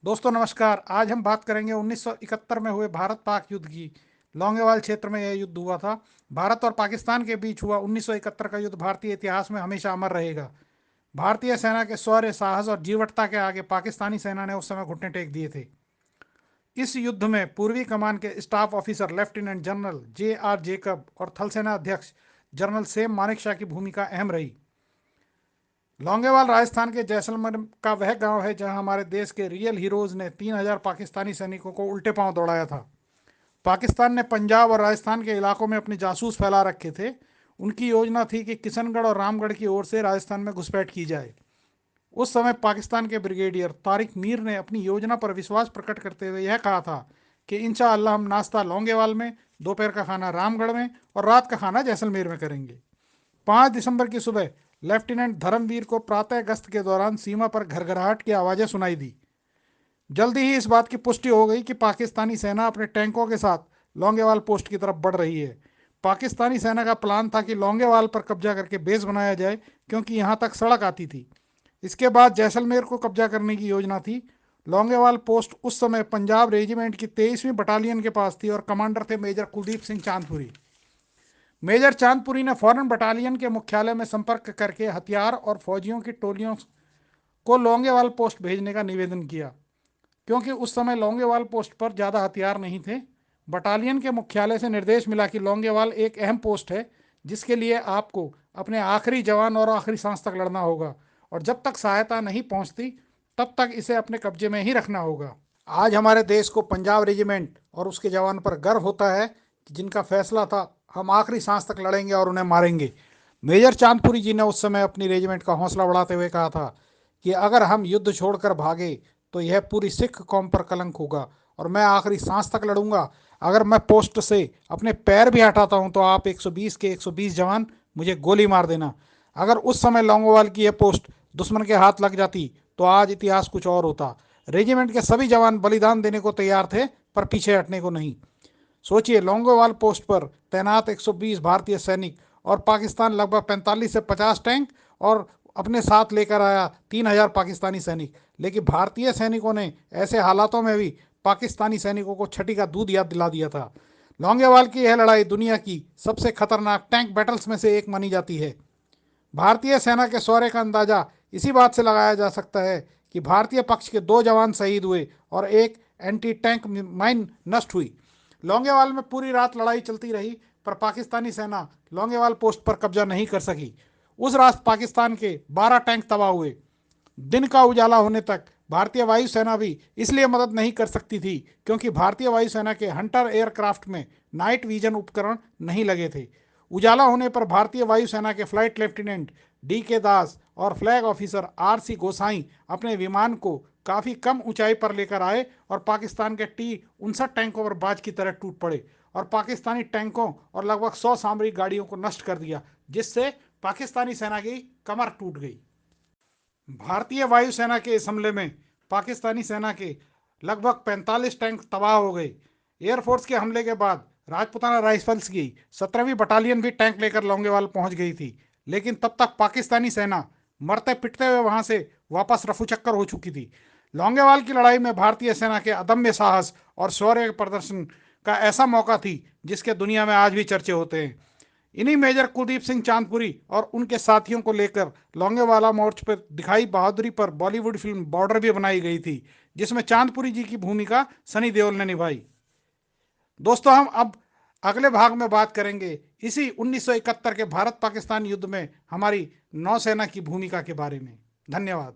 दोस्तों नमस्कार। आज हम बात करेंगे 1971 में हुए भारत पाक युद्ध की। लौंगेवाल क्षेत्र में यह युद्ध हुआ था। भारत और पाकिस्तान के बीच हुआ 1971 का युद्ध भारतीय इतिहास में हमेशा अमर रहेगा। भारतीय सेना के शौर्य, साहस और जीवटता के आगे पाकिस्तानी सेना ने उस समय घुटने टेक दिए थे। इस युद्ध में पूर्वी कमान के staff officer lieutenant general J.R. Jacob और थल सेना अध्यक्ष जनरल सेम मानेकशॉ की भूमिका अहम रही। लौंगेवाल राजस्थान के जैसलमेर का वह गांव है जहां हमारे देश के रियल हीरोज ने 3,000 पाकिस्तानी सैनिकों को उल्टे पांव दौड़ाया था। पाकिस्तान ने पंजाब और राजस्थान के इलाकों में अपने जासूस फैला रखे थे। उनकी योजना थी कि किशनगढ़ और रामगढ़ की ओर से राजस्थान में घुसपैठ की जाए। उस समय पाकिस्तान के ब्रिगेडियर तारिक मीर ने अपनी योजना पर विश्वास प्रकट करते हुए यह कहा था कि इंशाअल्लाह हम नाश्ता लौंगेवाल में, दोपहर का खाना रामगढ़ में और रात का खाना जैसलमेर में करेंगे। 5 दिसंबर की सुबह लेफ्टिनेंट धर्मवीर को प्रातः गश्त के दौरान सीमा पर घरघराहट की आवाजें सुनाई दी। जल्दी ही इस बात की पुष्टि हो गई कि पाकिस्तानी सेना अपने टैंकों के साथ लौंगेवाल पोस्ट की तरफ बढ़ रही है। पाकिस्तानी सेना का प्लान था कि लौंगेवाल पर कब्जा करके बेस बनाया जाए, क्योंकि यहां तक सड़क आती थी। इसके बाद जैसलमेर को कब्जा करने की योजना थी। लौंगेवाल पोस्ट उस समय पंजाब रेजिमेंट की 23वीं बटालियन के पास थी और कमांडर थे मेजर कुलदीप सिंह चांदपुरी। मेजर चांदपुरी ने फौरन बटालियन के मुख्यालय में संपर्क करके हथियार और फौजियों की टोलियों को लौंगेवाल पोस्ट भेजने का निवेदन किया। क्योंकि उस समय लौंगेवाल पोस्ट पर ज़्यादा हथियार नहीं थे, बटालियन के मुख्यालय से निर्देश मिला कि लौंगेवाल एक अहम पोस्ट है जिसके लिए आपको अपने आखिरी जवान और आखिरी सांस तक लड़ना होगा, और जब तक सहायता नहीं पहुंचती तब तक इसे अपने कब्जे में ही रखना होगा। आज हमारे देश को पंजाब रेजिमेंट और उसके जवान पर गर्व होता है कि जिनका फैसला था हम आखिरी सांस तक लड़ेंगे और उन्हें मारेंगे। मेजर चांदपुरी जी ने उस समय अपनी रेजिमेंट का हौसला बढ़ाते हुए कहा था कि अगर हम युद्ध छोड़कर भागे तो यह पूरी सिख कौम पर कलंक होगा और मैं आखिरी सांस तक लड़ूंगा। अगर मैं पोस्ट से अपने पैर भी हटाता हूं तो आप 120 के 120 जवान मुझे गोली मार देना। अगर उस समय लौंगोवाल की यह पोस्ट दुश्मन के हाथ लग जाती तो आज इतिहास कुछ और होता। रेजिमेंट के सभी जवान बलिदान देने को तैयार थे, पर पीछे हटने को नहीं। सोचिए, लौंगोवाल पोस्ट पर तैनात 120 भारतीय सैनिक और पाकिस्तान लगभग 45 से 50 टैंक और अपने साथ लेकर आया 3,000 पाकिस्तानी सैनिक। लेकिन भारतीय सैनिकों ने ऐसे हालातों में भी पाकिस्तानी सैनिकों को छठी का दूध याद दिला दिया था। लौंगेवाल की यह लड़ाई दुनिया की सबसे खतरनाक टैंक बैटल्स में से एक मानी जाती है। भारतीय सेना के शौर्य का अंदाजा इसी बात से लगाया जा सकता है कि भारतीय पक्ष के 2 जवान शहीद हुए और एक एंटी टैंक माइन नष्ट हुई। लौंगेवाल में पूरी रात लड़ाई चलती रही, पर पाकिस्तानी सेना लौंगेवाल पोस्ट पर कब्जा नहीं कर सकी। उस रात पाकिस्तान के 12 टैंक तबाह हुए। दिन का उजाला होने तक भारतीय वायुसेना भी इसलिए मदद नहीं कर सकती थी क्योंकि भारतीय वायुसेना के हंटर एयरक्राफ्ट में नाइट विजन उपकरण नहीं लगे थे। उजाला होने पर भारतीय वायुसेना के फ्लाइट लेफ्टिनेंट D.K. दास और फ्लैग ऑफिसर R.C. गोसाई अपने विमान को काफ़ी कम ऊंचाई पर लेकर आए और पाकिस्तान के T-59 टैंकों पर बाज की तरह टूट पड़े और पाकिस्तानी टैंकों और लगभग 100 सामरिक गाड़ियों को नष्ट कर दिया, जिससे पाकिस्तानी सेना की कमर टूट गई। भारतीय वायुसेना के इस हमले में पाकिस्तानी सेना के लगभग 45 टैंक तबाह हो गए। एयरफोर्स के हमले के बाद राजपुताना राइफल्स की 17वीं बटालियन भी टैंक लेकर लौंगेवाल पहुंच गई थी, लेकिन तब तक पाकिस्तानी सेना मरते पिटते हुए वहां से वापस रफू चक्कर हो चुकी थी। लौंगेवाल की लड़ाई में भारतीय सेना के अदम्य साहस और शौर्य प्रदर्शन का ऐसा मौका थी जिसके दुनिया में आज भी चर्चे होते हैं। इन्हीं मेजर कुलदीप सिंह चांदपुरी और उनके साथियों को लेकर लौंगेवाला मोर्च पर दिखाई बहादुरी पर बॉलीवुड फिल्म बॉर्डर भी बनाई गई थी, जिसमें चांदपुरी जी की भूमिका सनी देओल ने निभाई। दोस्तों, हम अब अगले भाग में बात करेंगे इसी 1971 के भारत पाकिस्तान युद्ध में हमारी नौसेना की भूमिका के बारे में। धन्यवाद।